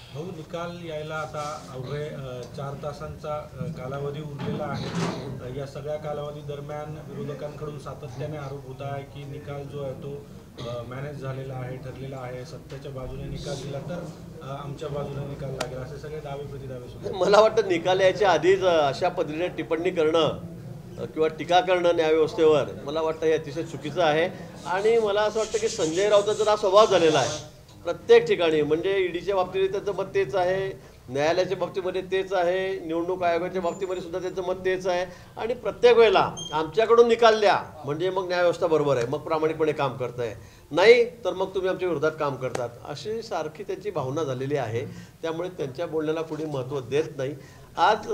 भाऊ, निकाल यायला आता अवघे 4 तासांचा कालावधी उरलेला आहे। या सगळ्या कालावधी दरम्यान विरोधकांकडून सातत्याने आरोप होत आहे की निकाल जो आहे तो मॅनेज झालेला आहे, ठरलेला आहे, सत्याच्या बाजूने निकाल दिला तर आमच्या बाजूने निकाल लागेल, असे सगळे दावे प्रतिदावे सुरू आहेत। मला वाटतं निकाल यायच्या आधीच अशा पद्धतीने टिप्पणी करणं किंवा टीका करणं न्यायव्यवस्थेवर मला वाटतं हे अतिशय चुकीचं आहे। आणि मला असं वाटतं की संजय राऊतांचा हा स्वभाव झालेला आहे प्रत्येक ठिकाणी, म्हणजे ईडीच्या बाबतीत त्यांचं मत तेच आहे, न्यायालयाच्या बाबतीमध्ये तेच आहे, निवडणूक आयोगाच्या बाबतीमध्ये सुद्धा त्यांचं मत तेच आहे। आणि प्रत्येक वेळेला आमच्याकडून निकाल द्या म्हणजे मग न्यायव्यवस्था बरोबर आहे, मग प्रामाणिकपणे काम करत आहे, नाही तर मग तुम्ही आमच्या विरोधात काम करतात, अशी सारखी त्यांची भावना झालेली आहे। त्यामुळे त्यांच्या बोलण्याला कोणी महत्त्व देत नाही। आज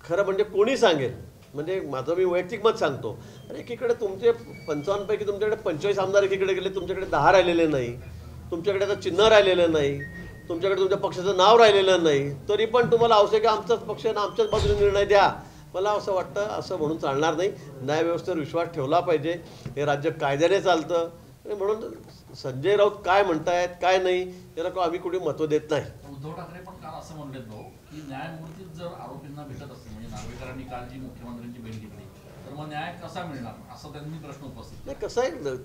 खरं म्हणजे कोणी सांगेल, म्हणजे माझं मी वैयक्तिक मत सांगतो, अरे एकीकडे तुमचे 55 पैकी तुमच्याकडे 25 आमदार एकीकडे गेले, तुमच्याकडे 10 राहिलेले नाही, तुमच्याकडे आता चिन्ह राहिलेलं नाही, तुमच्याकडे तुमच्या पक्षाचं नाव राहिलेलं नाही, तरी पण तुम्हाला आवश्यक आहे आमचाच पक्ष आणि आमच्याच बाजूने निर्णय द्या। मला असं वाटतं असं म्हणून चालणार नाही। न्यायव्यवस्थेवर विश्वास ठेवला पाहिजे, हे राज्य कायद्याने चालतं आणि म्हणून संजय राऊत काय म्हणतायत काय नाही याला आम्ही कुठे महत्त्व देत नाही। उद्धव ठाकरे पण काल असं म्हणलेत भाऊ की न्यायमूर्तीच जर आरोपींना भेटत असतील, म्हणजे नागरिकांनी काल जी मुख्यमंत्र्यांची भेट घेतली, तर मग न्याय कसा मिळणार असं त्यांनी प्रश्न उपस्थित नाही। कसं आहे,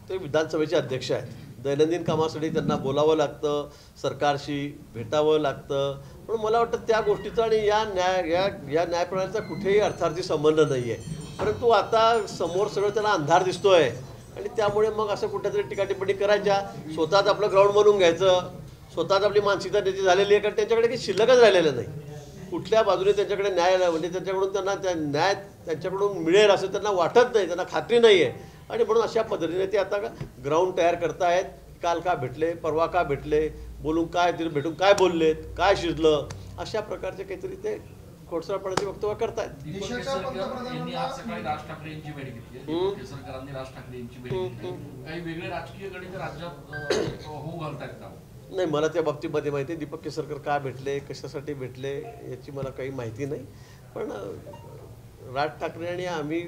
ते विधानसभेचे अध्यक्ष आहेत, दैनंदिन कामासाठी त्यांना बोलावं लागतं, सरकारशी भेटावं लागतं, पण मला वाटतं त्या गोष्टीचा आणि या न्यायप्रणालीचा कुठेही अर्थार्थी संबंध नाही आहे। परंतु आता समोर सगळं त्यांना अंधार दिसतोय आणि त्यामुळे मग असं कुठेतरी टिप्पणी करायच्या, स्वतःच आपलं ग्राउंड बनवून घ्यायचं, स्वतःच आपली मानसिकता त्याची झालेली आहे, कारण त्यांच्याकडे काही शिल्लकच राहिलेलं नाही। कुठल्या बाजूने त्यांच्याकडे न्याय म्हणजे त्यांच्याकडून त्यांना न्याय त्यांच्याकडून मिळेल असं त्यांना वाटत नाही, त्यांना खात्री नाही आहे। आणि म्हणून अशा पद्धतीने ते आता ग्राउंड तयार करतायत, काल का भेटले, परवा का भेटले, बोलून काय तिथे भेटून काय बोललेत, काय शिजलं, अशा प्रकारचे काहीतरी ते खोडसाळपणाचे वक्तव्य करतायत। दीपक केसरकर यांनी आज सकाळी राज ठाकरे यांची भेट घेतली, दीपक केसरकरांनी राज ठाकरे यांची भेट घेतली, काही वेगळे राजकीय गणित राज्यात होऊ घालतायत का? नाही, मला त्या बाबतीमध्ये माहिती आहे, दीपक केसरकर का भेटले, कशासाठी भेटले याची मला काही माहिती नाही, पण राज ठाकरे आणि आम्ही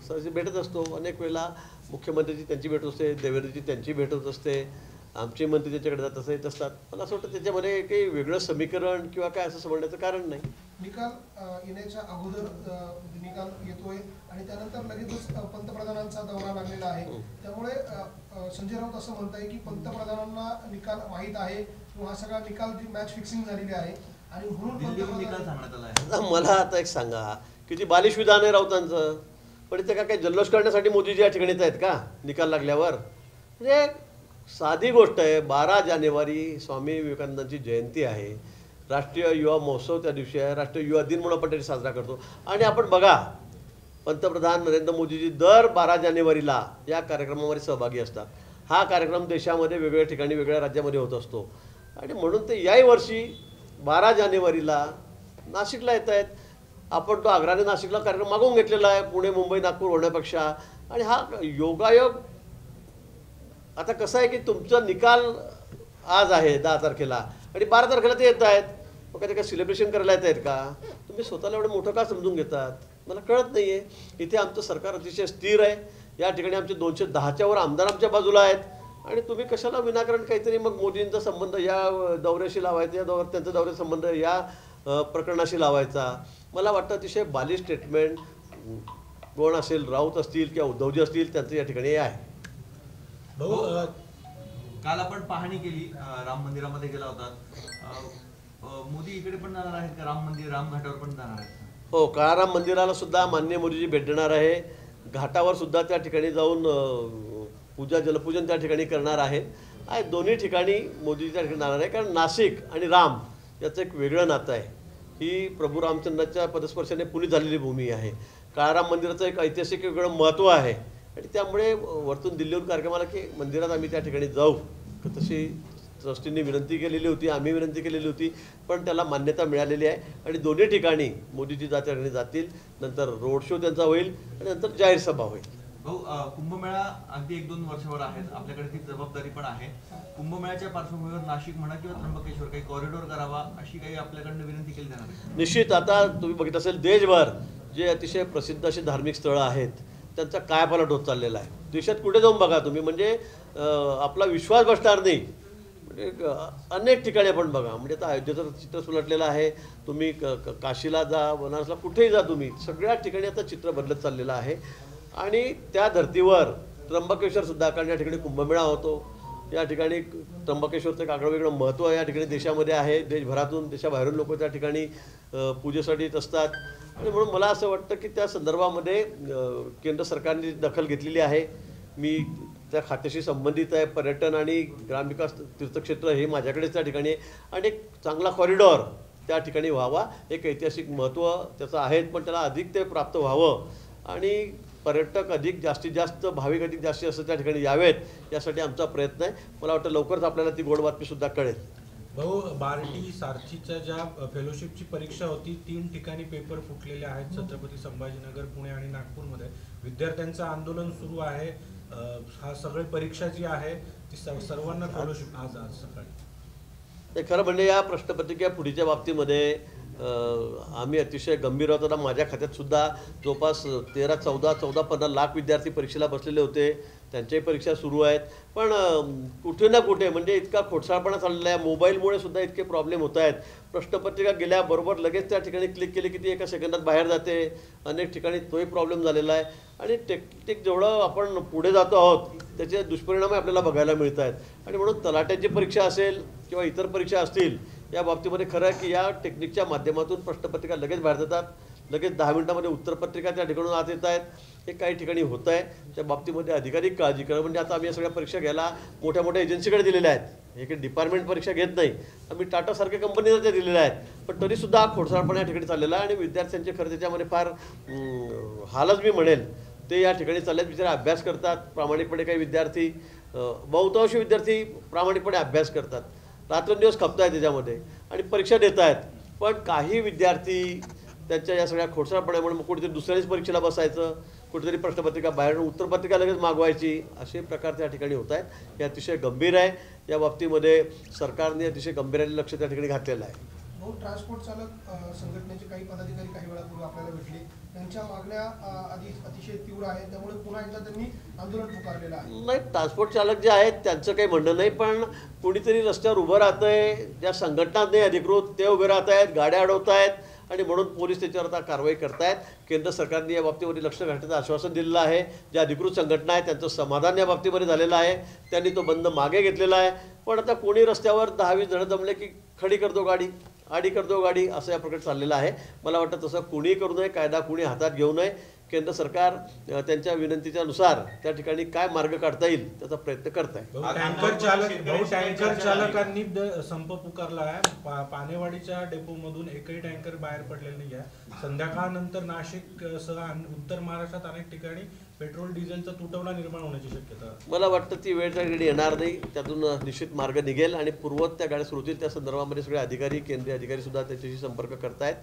सहज भेटत असतो, अनेक वेळेला मुख्यमंत्र्यांची त्यांची भेट असते, देवेंद्रजी त्यांची भेट होत असते, आमचे मंत्री त्याच्याकडे जात असत असतात। मला असं वाटतं त्याच्यामध्ये काही वेगळं समीकरण किंवा काय असं समजण्याचं कारण नाही। निकाल येण्याच्या अगोदर निकाल येतोय आणि त्यानंतर लगेचच पंतप्रधानांचा दौरा लागलेला आहे, त्यामुळे संजय राऊत असं म्हणताय की पंतप्रधानांना निकाल माहीत आहे किंवा हा सगळा निकाल मॅच फिक्सिंग झालेली आहे आणि म्हणून निकाल सांगण्यात आला आहे। मला आता एक सांगा, किती बालिश विधान आहे राऊतांचं, पण इथे काय जल्लोष करण्यासाठी मोदीजी या ठिकाणी आहेत का निकाल लागल्यावर? म्हणजे साधी गोष्ट आहे, 12 जानेवारी स्वामी विवेकानंदांची जयंती आहे, राष्ट्रीय युवा महोत्सव त्या दिवशी आहे, राष्ट्रीय युवा दिन म्हणून आपण तरी साजरा करतो। आणि आपण बघा, पंतप्रधान नरेंद्र मोदीजी दर 12 जानेवारीला या कार्यक्रमामध्ये सहभागी असतात। हा कार्यक्रम देशामध्ये वेगवेगळ्या ठिकाणी वेगळ्या राज्यामध्ये होत असतो आणि म्हणून ते याही वर्षी 12 जानेवारीला नाशिकला येत आहेत। आपण तो आग्राने नाशिकला कार्यक्रम मागवून घेतलेला आहे, पुणे मुंबई नागपूर होण्यापेक्षा। आणि हा योगायोग आता कसं आहे की तुमचा निकाल आज आहे 10 तारखेला आणि 12 तारखेला ते येत आहेत, मग काय सेलिब्रेशन करायला येत आहेत का? तुम्ही स्वतःला एवढं मोठं का समजून घेतात, मला कळत नाही आहे। इथे आमचं सरकार अतिशय स्थिर आहे, या ठिकाणी आमचे 210च्या वर आमदार आमच्या बाजूला आहेत आणि तुम्ही कशाला विनाकारण काहीतरी मग मोदींचा संबंध या दौऱ्याशी लावायचा, या त्यांचा दौऱ्याचा संबंध या प्रकरणाशी लावायचा? मला वाटतं अतिशय बालिश स्टेटमेंट कोण असेल, राऊत असतील किंवा उद्धवजी असतील, त्यांचं या ठिकाणी आहे। भाऊ, काल आपण पाहणी केली, राम मंदिरामध्ये गेला होता, मोदी इकडे पण जाणार आहेत का? राम मंदिर रामघाटावर पण जाणार आहेत का? हो, काळाराम मंदिराला सुद्धा माननीय मोदीजी भेट देणार आहे, घाटावर सुद्धा त्या ठिकाणी जाऊन जलपूजन त्या ठिकाणी करणार आहेत। दोन्ही ठिकाणी मोदीजी त्या ठिकाणी जाणार आहे, कारण नाशिक आणि राम याचं एक वेगळं नातं आहे। ही प्रभू रामचंद्राच्या पदस्पर्शाने पुनीत झालेली भूमी आहे। काळाराम मंदिराचं एक ऐतिहासिक वेगळं महत्त्व आहे आणि त्यामुळे वरतून दिल्लीहून कार्यक्रमाला की मंदिरात आम्ही त्या ठिकाणी जाऊ, तशी ट्रस्टींनी विनंती केलेली होती, आम्ही विनंती केलेली होती, पण त्याला मान्यता मिळालेली आहे आणि दोन्ही ठिकाणी मोदीजी त्या ठिकाणी जातील, नंतर रोड शो त्यांचा होईल आणि नंतर जाहीर सभा होईल। भाऊ, कुंभमेळा अगदी 1-2 वर्षावर आहेत, आपल्याकडे ती जबाबदारी पण आहे। कुंभमेळ्याच्या पार्श्वभूमीवर नाशिक म्हणा किंवा त्र्यंबकेश्वर काही कॉरिडॉर करावा अशी काही आपल्याकडनं विनंती केली जाणार आहे? निश्चित, आता तुम्ही बघितलं असेल देशभर जे अतिशय प्रसिद्ध अशी धार्मिक स्थळं आहेत त्यांचा कायापालट होत चाललेला आहे। देशात कुठे जाऊन बघा तुम्ही, म्हणजे आपला विश्वास बसणार नाही। म्हणजे अनेक ठिकाणी आपण बघा, म्हणजे आता अयोध्येचं चित्र सुलटलेलं आहे. तुम्ही काशीला जा, बनारसला, कुठेही जा तुम्ही, सगळ्या ठिकाणी आता चित्र बदलत चाललेलं आहे. आणि त्या धर्तीवर त्र्यंबकेश्वर सुद्धा, कारण या ठिकाणी कुंभमेळा होतो, या ठिकाणी त्र्यंबकेश्वरचं एक आगळं वेगळं महत्त्व या ठिकाणी देशामध्ये आहे. देशभरातून, देशाबाहेरून लोक त्या ठिकाणी पूजेसाठी येत असतात. आणि म्हणून मला असं वाटतं की त्या संदर्भामध्ये केंद्र सरकारने दखल घेतलेली आहे. मी त्या खात्याशी संबंधित आहे. पर्यटन आणि ग्रामविकास तीर्थक्षेत्र हे माझ्याकडेच त्या ठिकाणी आहे. आणि एक चांगला कॉरिडॉर त्या ठिकाणी व्हावा, एक ऐतिहासिक महत्त्व त्याचं आहे, पण त्याला अधिक ते प्राप्त व्हावं आणि पर्यटक अधिक जास्तीत जास्त, भाविक अधिक जास्तीत जास्त त्या ठिकाणी यावेत, यासाठी आमचा प्रयत्न आहे. मला वाटतं लवकरच आपल्याला ती गोड बातमीसुद्धा कळेल. भाऊ, बार्टी सारथीच्या ज्या फेलोशिपची परीक्षा होती 3 ठिकाणी पेपर फुटलेले आहेत, छत्रपती संभाजीनगर, पुणे आणि नागपूरमध्ये. विद्यार्थ्यांचं आंदोलन सुरू आहे. हा सगळी परीक्षा जी आहे ती सर्वांना फेलोशिप आज सकाळी. ते खरं म्हणजे या प्रश्नपत्रिका फुटीच्या बाबतीमध्ये आम्ही अतिशय गंभीर आहोत. आता माझ्या खात्यात सुद्धा जवळपास 14-15 लाख विद्यार्थी परीक्षेला बसलेले होते. त्यांच्याही परीक्षा सुरू आहेत. पण कुठे ना कुठे म्हणजे इतका खोडसाळपणा चाललेला आहे. मोबाईलमुळे सुद्धा इतके प्रॉब्लेम होत आहेत. प्रश्नपत्रिका गेल्याबरोबर लगेच त्या ठिकाणी क्लिक केली की ती एका सेकंदात बाहेर जाते. अनेक ठिकाणी तोही प्रॉब्लेम झालेला आहे. आणि टेक्निक जेवढं आपण पुढे जातो आहोत त्याचे दुष्परिणाम आपल्याला बघायला मिळत आहेत. आणि म्हणून तलाट्याची परीक्षा असेल किंवा इतर परीक्षा असतील, या बाबतीमध्ये खरं आहे की या टेक्निकच्या माध्यमातून प्रश्नपत्रिका लगेच बाहेर जातात. लगेच 10 मिनिटांमध्ये उत्तरपत्रिका त्या ठिकाणून आत येत आहेत. हे काही ठिकाणी होत आहे. त्या बाबतीमध्ये अधिकाधिक काळजी करणं. म्हणजे आता आम्ही या सगळ्या परीक्षा घ्यायला मोठ्या मोठ्या एजन्सीकडे दिलेल्या आहेत. हे काही डिपार्टमेंट परीक्षा घेत नाही. आम्ही टाटासारख्या कंपनीला त्या दिलेल्या आहेत. पण तरीसुद्धा हा खोडसाळपणा या ठिकाणी चाललेला आहे. आणि विद्यार्थ्यांचे खरं त्याच्यामध्ये फार हालच मी म्हणेल ते या ठिकाणी चालले आहेत. बिचारे अभ्यास करतात प्रामाणिकपणे. काही विद्यार्थी, बहुतांश विद्यार्थी प्रामाणिकपणे अभ्यास करतात, रात्रंदिवस खपतायत त्याच्यामध्ये आणि परीक्षा देत आहेत. पण काही विद्यार्थी त्यांच्या या सगळ्या खोडसाळपणामुळे मग कुठेतरी दुसऱ्याच परीक्षेला बसायचं, कुठेतरी प्रश्नपत्रिका बाहेर उत्तरपत्रिका लगेच मागवायची, असे प्रकार त्या ठिकाणी होत आहेत. हे अतिशय गंभीर आहे. या बाबतीमध्ये सरकारने अतिशय गंभीर्याने लक्ष त्या ठिकाणी घातलेलं आहे. भाऊ, ट्रान्सपोर्ट चालक संघटनेचे काही पदाधिकारी काही वेळापूर्वी आपल्याला भेटले. त्यांच्या मागण्या अतिशय तीव्र आहेत. त्यामुळे पुन्हा एकदा त्यांनी आंदोलन पुकारलेलं आहे. नाही, ट्रान्सपोर्ट चालक जे आहेत त्यांचं काही म्हणणं नाही. पण कोणीतरी रस्त्यावर उभं राहतं आहे, ज्या संघटना नाही अधिकृत ते उभे राहत आहेत, गाड्या अडवत आहेत आणि म्हणून पोलीस त्याच्यावर आता कारवाई करतायत. केंद्र सरकारने या बाबतीमध्ये लक्ष घालण्याचं आश्वासन दिलेलं आहे. ज्या अधिकृत संघटना आहेत त्यांचं समाधान या बाबतीमध्ये झालेलं आहे. त्यांनी तो बंद मागे घेतलेला आहे. पण आता कोणी रस्त्यावर 10-20 जण जमले की खडी करतो गाडी, आडी करतो गाडी, असं या प्रकारे चाललेलं आहे. मला वाटतं तसं कोणीही करू नये, कायदा कोणी हातात घेऊ नये. केंद्र सरकार त्यांच्या विनंतीच्या नुसार त्या ठिकाणी काय मार्ग काढता येईल त्याचा प्रयत्न करत आहे. टँकर चालकांनी संप पुकारला आहे. पानेवाडीच्या डेपोमधून एकही टँकर बाहेर पडलेला नाही आहे. संध्याकाळनंतर नाशिक सह उत्तर महाराष्ट्रात अनेक ठिकाणी पेट्रोल डिझेलचा तुटवडा निर्माण होण्याची शक्यता. मला वाटतं ती वेळ त्या ठिकाणी येणार नाही. त्यातून निश्चित मार्ग निघेल आणि पूर्वत त्या गाड्या सुरू होतील. त्या संदर्भामध्ये सगळे अधिकारी, केंद्रीय अधिकारी सुद्धा त्यांच्याशी संपर्क करतायत.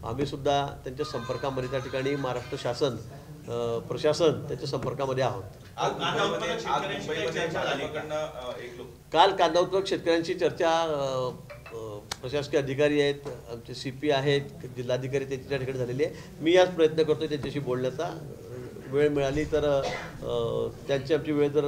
आम्ही सुद्धा त्यांच्या संपर्कामध्ये त्या ठिकाणी महाराष्ट्र शासन, प्रशासन त्यांच्या संपर्कामध्ये आहोत. काल कांदा उत्पादक शेतकऱ्यांची चर्चा प्रशासकीय अधिकारी आहेत, आमचे CP आहेत, जिल्हाधिकारी त्यांची त्या ठिकाणी झालेली आहे. मी आज प्रयत्न करतो त्यांच्याशी बोलण्याचा. वेळ मिळाली तर त्यांची आमची वेळ जर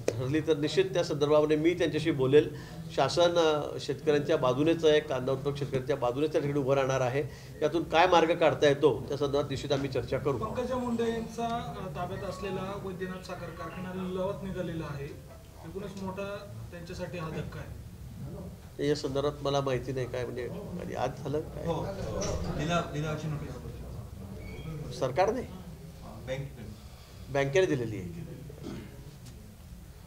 ठरली तर निश्चित त्या संदर्भामध्ये मी त्यांच्याशी बोलेल. शासन शेतकऱ्यांच्या बाजूनेच आहे, कांदा उत्पादक शेतकऱ्यांच्या बाजूनेच त्या ठिकाणी उभं राहणार आहे. यातून काय मार्ग काढता येतो त्या संदर्भात निश्चित आम्ही चर्चा करू. पंकजा मुंडे यांचा ताब्यात असलेला वैद्यनाथ साखर कारखाना लिलावात निघालेला आहे. एकूणच मोठा त्यांच्यासाठी हा धक्का आहे. या संदर्भात मला माहिती नाही काय, म्हणजे आज झालं काय सरकारने बँकेने दिलेली आहे.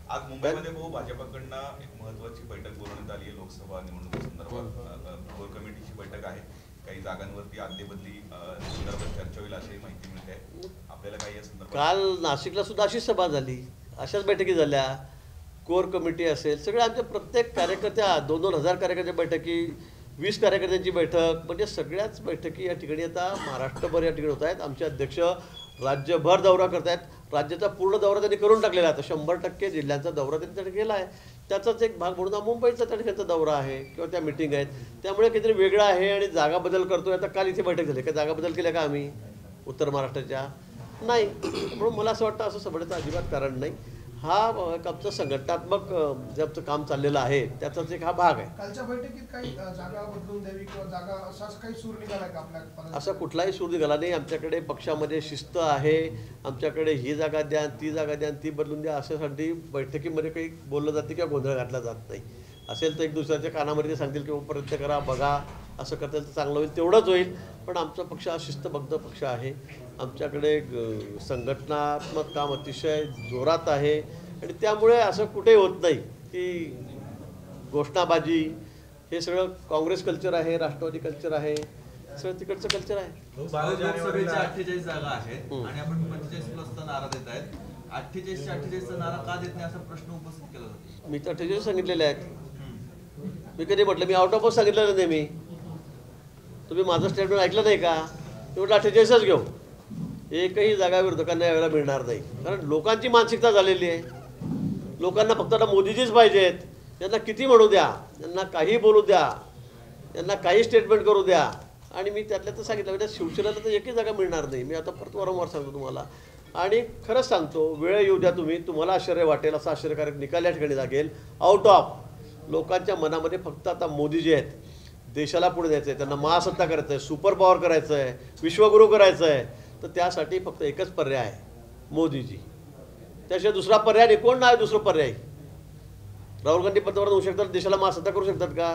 आज मुंबईमध्ये भाऊ भाजपकडनं एक महत्वाची बैठक बोलवण्यात आली आहे. लोकसभा निवडणुकीसंदर्भात कोर कमिटीची बैठक आहे. काही जागांवरती अदलीबदली संदर्भात चर्चा होईल अशी माहिती मिळते. आपल्याला काही या संदर्भात काल नाशिकला सुद्धा अशीच सभा झाली, अशाच बैठकी झाल्या. कोर कमिटी असेल, सगळे आमच्या प्रत्येक कार्यकर्त्या 2-2 हजार कार्यकर्त्या बैठकी, 20 कार्यकर्त्यांची बैठक, म्हणजे सगळ्याच बैठकी या ठिकाणी आता महाराष्ट्रभर या ठिकाणी होत आहेत. आमचे अध्यक्ष राज्यभर दौरा करत आहेत. राज्याचा पूर्ण दौरा त्यांनी करून टाकलेला आहे. आता 100% जिल्ह्यांचा दौरा त्यांनी त्या केला आहे. त्याचाच एक भाग म्हणून मुंबईचा त्या ठिकाणचा दौरा आहे किंवा त्या मिटिंग आहेत. त्यामुळे काहीतरी वेगळं आहे आणि जागा बदल करतोय. आता काल इथे बैठक झाली, काय जागा बदल केल्या का आम्ही उत्तर महाराष्ट्राच्या? नाही. म्हणून मला असं वाटतं असं समजण्याचं अजिबात कारण नाही. हा एक आमचं संघटनात्मक जे आमचं काम चाललेलं आहे त्याचाच एक हा भाग आहे. कालच्या बैठकीत काही जागा बदलून द्यावी किंवा जागा असा काही सूर निघाला का आपल्या पदाधिकारी? असा कुठलाही सूर निघाला नाही. आमच्याकडे पक्षामध्ये शिस्त आहे. आमच्याकडे ही जागा द्या, ती जागा द्या, ती बदलून द्या अशासाठी बैठकीमध्ये काही बोललं जाते किंवा गोंधळ घातला जात नाही. असेल तर एक दुसऱ्याच्या कानामध्ये ते सांगतील की प्रयत्न करा, बघा, असं करता तर चांगलं होईल, तेवढंच होईल. पण आमचा पक्ष हा शिस्तबद्ध पक्ष आहे. आमच्याकडे संघटनात्मक काम अतिशय जोरात आहे आणि त्यामुळे असं कुठेही होत नाही की घोषणाबाजी. हे सगळं काँग्रेस कल्चर आहे, राष्ट्रवादी कल्चर आहे, सगळं तिकडचं कल्चर आहे. लोकसभेच्या 48 जागा आहेत आणि आपण 45+ नारा देत आहेत. 48 नारा का देत नाही असा प्रश्न उपस्थित केला जातो. मी तर 48 सांगितलेले आहेत. मी कधी म्हटलं, मी आउट ऑफ बॉक्स सांगितलेलं नाही. मी तुम्ही माझं स्टेटमेंट ऐकलं नाही का? मी म्हटलं 48च घेऊ. एकही जागा विरोधकांना यावेळेला मिळणार नाही. कारण लोकांची मानसिकता झालेली आहे. लोकांना फक्त आता मोदीजीच पाहिजेत. त्यांना किती म्हणू द्या, त्यांना काही बोलू द्या, त्यांना काही स्टेटमेंट करू द्या. आणि मी त्यातल्या तर सांगितलं म्हणजे शिवसेनेला तर एकही जागा मिळणार नाही. मी आता परत वारंवार सांगतो तुम्हाला. आणि खरंच सांगतो, वेळ येऊ द्या, तुम्हाला आश्चर्य वाटेल असा आश्चर्यकारक निकाल या ठिकाणी लागेल. आउट ऑफ लोकांच्या मनामध्ये फक्त आता मोदीजी आहेत. देशाला पुढे द्यायचं आहे, त्यांना महासत्ता करायचं आहे, सुपर पॉवर करायचं आहे, विश्वगुरू करायचं आहे. तर त्यासाठी फक्त एकच पर्याय आहे, मोदीजी. त्याशिवाय दुसरा पर्याय नाही. कोण नाही दुसरं पर्याय? राहुल गांधी पंतप्रधान होऊ शकतात, देशाला महासत्ता करू शकतात का?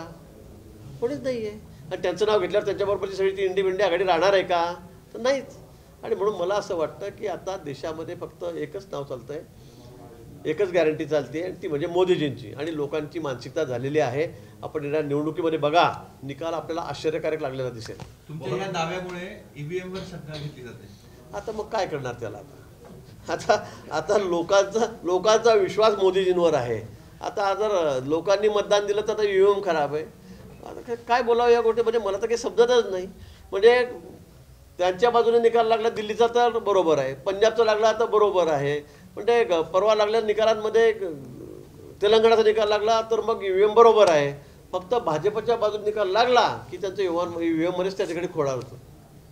कोणीच नाही आहे. आणि त्यांचं नाव घेतल्यावर त्यांच्याबरोबरची सगळी ती इंडिपेंडंट आघाडी राहणार आहे का? तर नाहीच. आणि म्हणून मला असं वाटतं की आता देशामध्ये फक्त एकच नाव चालतं आहे, एकच गॅरंटी चालते आणि ती म्हणजे मोदीजींची. आणि लोकांची मानसिकता झालेली आहे. आपण येणाऱ्या निवडणुकीमध्ये बघा, निकाल आपल्याला आश्चर्यकारक लागलेला दिसेल. तुमच्या या दाव्यामुळे ईव्हीएम वर शंका घेतली जाते. आता मग काय करणार त्याला? आता लोकांचा विश्वास मोदीजींवर आहे. आता जर लोकांनी मतदान दिलं तर आता ईव्हीएम खराब आहे. आता काय बोलावं या गोष्टी? म्हणजे मला तर काही समजतच नाही. म्हणजे त्यांच्या बाजूने निकाल लागला दिल्लीचा तर बरोबर आहे, पंजाबचा लागला तर बरोबर आहे. म्हणजे परवा लागल्या निकालांमध्ये तेलंगणाचा निकाल लागला तर मग ईव्हीएम बरोबर आहे. फक्त भाजपच्या बाजूने निकाल लागला की त्यांचं ईव्हीएममध्येच त्या ठिकाणी खोडा होतो,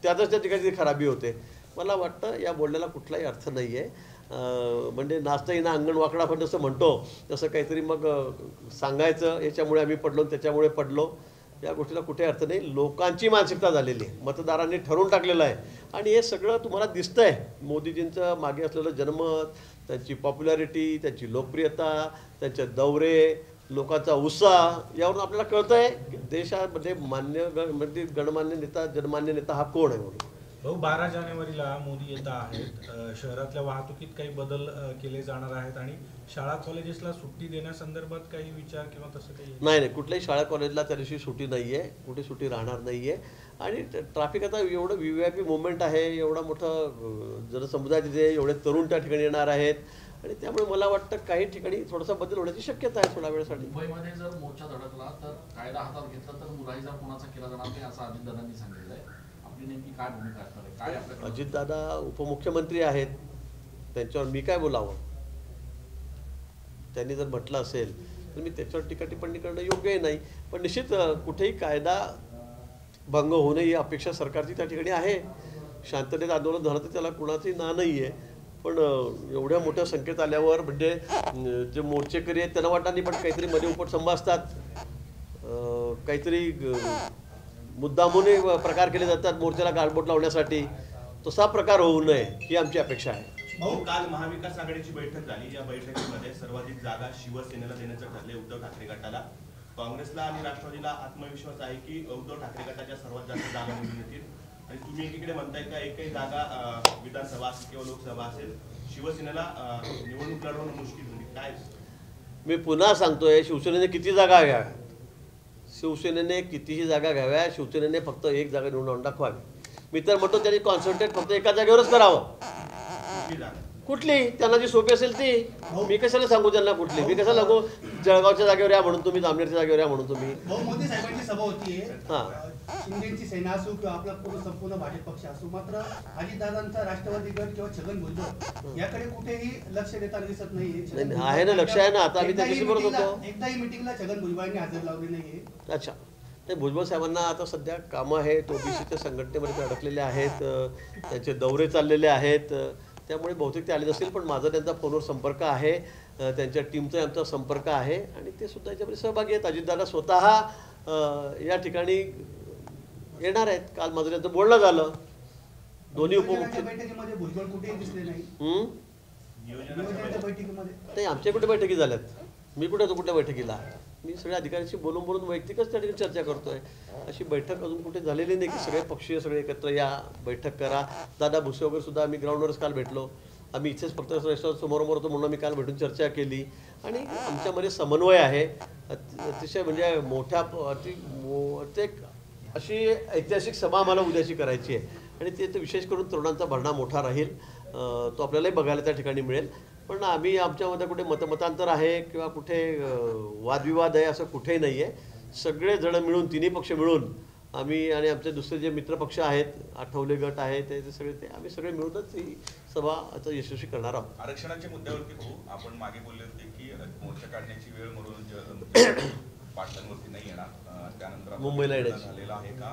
त्यातच त्या ठिकाणी ती खराबी होते. मला वाटतं या बोलण्याला कुठलाही अर्थ नाही आहे. म्हणजे नाचता येईना अंगण वाकडा आपण जसं म्हणतो तसं काहीतरी मग सांगायचं, याच्यामुळे आम्ही पडलो त्याच्यामुळे पडलो, या गोष्टीला कुठे अर्थ नाही. लोकांची मानसिकता झालेली आहे, मतदारांनी ठरवून टाकलेलं आहे. आणि हे सगळं तुम्हाला दिसतंय. मोदीजींचं मागे असलेलं जनमत, त्यांची पॉप्युलॅरिटी, त्यांची लोकप्रियता, त्यांचे दौरे, लोकांचा उत्साह, यावरून आपल्याला कळतं आहे देशामध्ये म्हणजे गणमान्य नेता, जनमान्य नेता हा कोण आहे म्हणून. भाऊ, 12 जानेवारीला मोदी येत आहेत. शहरातल्या वाहतुकीत काही बदल केले जाणार आहेत आणि शाळा कॉलेजेसला सुट्टी देण्यासंदर्भात काही विचार किंवा तसं काही? नाही, कुठल्याही शाळा कॉलेजला त्या दिवशी सुट्टी नाही आहे, कुठे सुट्टी राहणार नाही आहे. आणि ट्रॅफिक आता एवढं व्हीआयपी मुवमेंट आहे, एवढा मोठं जनसमुदाय तिथे, एवढे तरुण त्या ठिकाणी येणार आहेत. आणि त्यामुळे मला वाटतं काही ठिकाणी थोडासा बदल होण्याची शक्यता आहे थोड्या वेळासाठी. मुंबईमध्ये जर मोर्चा धडकला तर कायदा हातात घेतला तर मुलाहिजा कोणाचा केला जाणार नाही असं अजितदादांनी सांगितलं आहे. आपली नेमकी काय भूमिका असणार आहे? काय आपल्याकडे? अजितदादा उपमुख्यमंत्री आहेत, त्यांच्यावर मी काय बोलावं? त्यांनी जर म्हटलं असेल तर मी त्याच्यावर टीका टिप्पणी करणं योग्यही नाही. पण निश्चित कुठेही कायदा भंग होऊ नये ही अपेक्षा सरकारची त्या ठिकाणी आहे. शांततेत आंदोलन झालं तर त्याला कुणाचंही ना नाही आहे. पण एवढ्या मोठ्या संख्येत आल्यावर म्हणजे जे मोर्चेकरी आहेत त्यांना वाटणार नाही, पण काहीतरी मध्ये उपटसंभ असतात, काहीतरी मुद्दामूने प्रकार केले जातात मोर्चाला गालबोट लावण्यासाठी. तसा प्रकार होऊ नये ही आमची अपेक्षा आहे. भाऊ, काल महाविकास आघाडीची बैठक झाली. या बैठकीमध्ये सर्वाधिक जागा शिवसेनेला देण्याचं ठरले उद्धव ठाकरे गटाला. काँग्रेसला आणि राष्ट्रवादीला आत्मविश्वास आहे की उद्धव ठाकरे गटाच्या सर्वात जास्त जागा निवडून येतील. आणि तुम्ही एकीकडे म्हणताय का एकही जागा विधानसभा असेल किंवा लोकसभा असेल शिवसेनेला निवडणूक लढवणं मुश्किल होईल. काय? मी पुन्हा सांगतोय, शिवसेनेने किती जागा घ्याव्या? शिवसेनेने कितीही जागा घ्याव्या, शिवसेनेने फक्त एक जागा निवडून दाखवावी. मी तर म्हणतो त्यांनी कॉन्सन्ट्रेट फक्त एका जागेवरच करावं. कुठली त्यांना जी सोपी असेल ती. मी कशाला सांगू त्यांना कुठली? मी कशाला सांगू जळगावच्या जागेवर या म्हणून तुम्ही, जामनेरच्या जागेवर या म्हणून तुम्ही? मोदी साहेबांची सभा होती, हां, शिंदेची सेना असो किंवा आपला संपूर्ण भाजप पक्ष असो, मात्र अजितदादांचा राष्ट्रवादी गट किंवा छगन भुजबळ याकडे कुठेही लक्ष देताना दिसत नाहीये. आहे ना, लक्ष आहे ना. आता आम्ही त्याच्याशी बोलत होतो. एकदाही मिटिंगला छगन भुजबळांनी हजर लावली नाहीये. अच्छा, नाही, भुजबळ साहेबांना आता सध्या कामं आहेत, ओबीसीच्या संघटनेमध्ये ते अडकलेले आहेत, त्यांचे दौरे चाललेले आहेत, त्यामुळे बहुतेक ते आले नसतील. पण माझा त्यांचा फोनवर संपर्क आहे त्यांच्या टीमचा आमचा संपर्क आहे आणि ते सुद्धा याच्यामध्ये सहभागी आहेत. अजितदादा स्वतः या ठिकाणी येणार आहेत. काल माझं त्यांचं बोलणं झालं. दोन्ही उपमुख्य बैठकीमध्ये भुजबळ कुठेही दिसले नाही. नियोजनाच्या बैठकीमध्ये नाही, आमच्या कुठे बैठकी झाल्यात? मी कुठे होतो कुठल्या बैठकीला? मी सगळ्या अधिकाऱ्यांशी बोलून वैयक्तिकच त्या ठिकाणी चर्चा करतोय. अशी बैठक अजून कुठे झालेली नाही की सगळे पक्षीय सगळे एकत्र या, बैठक करा. दादा भुसे वगैरे सुद्धा आम्ही ग्राउंडवरच काल भेटलो. आम्ही इथेच फक्त रेस्टॉरंट समोरासमोर होतो म्हणून आम्ही काल भेटून चर्चा केली आणि आमच्यामध्ये समन्वय आहे. अतिशय म्हणजे मोठ्या अशी ऐतिहासिक सभा आम्हाला उद्याची करायची आहे आणि ते विशेष करून तरुणांचा भरणा मोठा राहील. तो आपल्यालाही बघायला त्या ठिकाणी मिळेल. पण आम्ही आमच्यामध्ये कुठे मतमतांतर आहे किंवा कुठे वादविवाद आहे असं कुठेही नाही आहे. सगळे जण मिळून, तिन्ही पक्ष मिळून आम्ही आणि आमचे दुसरे जे मित्रपक्ष आहेत, आठवले गट आहे, ते सगळे ते आम्ही सगळे मिळूनच ही सभा आता यशस्वी करणार आहोत. आरक्षणाच्या मुद्द्यावरती भाऊ, आपण मागे बोलले होते की मोर्चा काढण्याची वेळ म्हणून पाटलांवरती नाही येणार. त्यानंतर मुंबईला येण्याची झालेला आहे का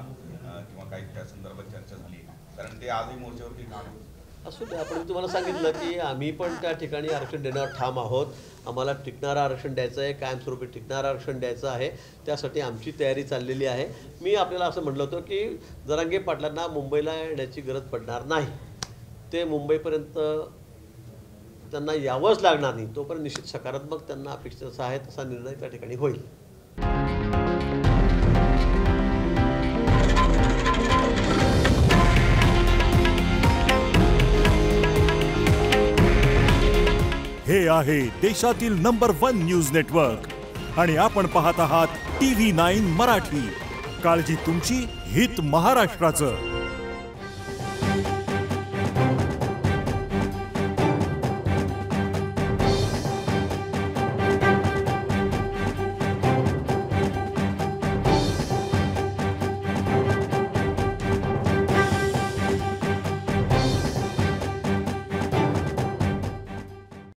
किंवा काही त्या संदर्भात चर्चा झाली आहे? कारण ते आजही मोर्चावरती काम असू द्या. आपण तुम्हाला सांगितलं की आम्ही पण त्या ठिकाणी आरक्षण देण्यावर ठाम आहोत. आम्हाला टिकणारं आरक्षण द्यायचं आहे, कायमस्वरूपी टिकणारं आरक्षण द्यायचं आहे. त्यासाठी आमची तयारी चाललेली आहे. मी आपल्याला असं म्हटलं होतं की जरांगे पाटलांना मुंबईला येण्याची गरज पडणार नाही. ते मुंबईपर्यंत त्यांना यावंच लागणार नाही. तोपर्यंत निश्चित सकारात्मक त्यांना अपेक्षित असा आहे तसा निर्णय त्या ठिकाणी होईल. हे आहे देशातील नंबर 1 न्यूज नेटवर्क आणि आपण पाहत आहात TV9 मराठी. काळजी तुमची, हित महाराष्ट्राचं.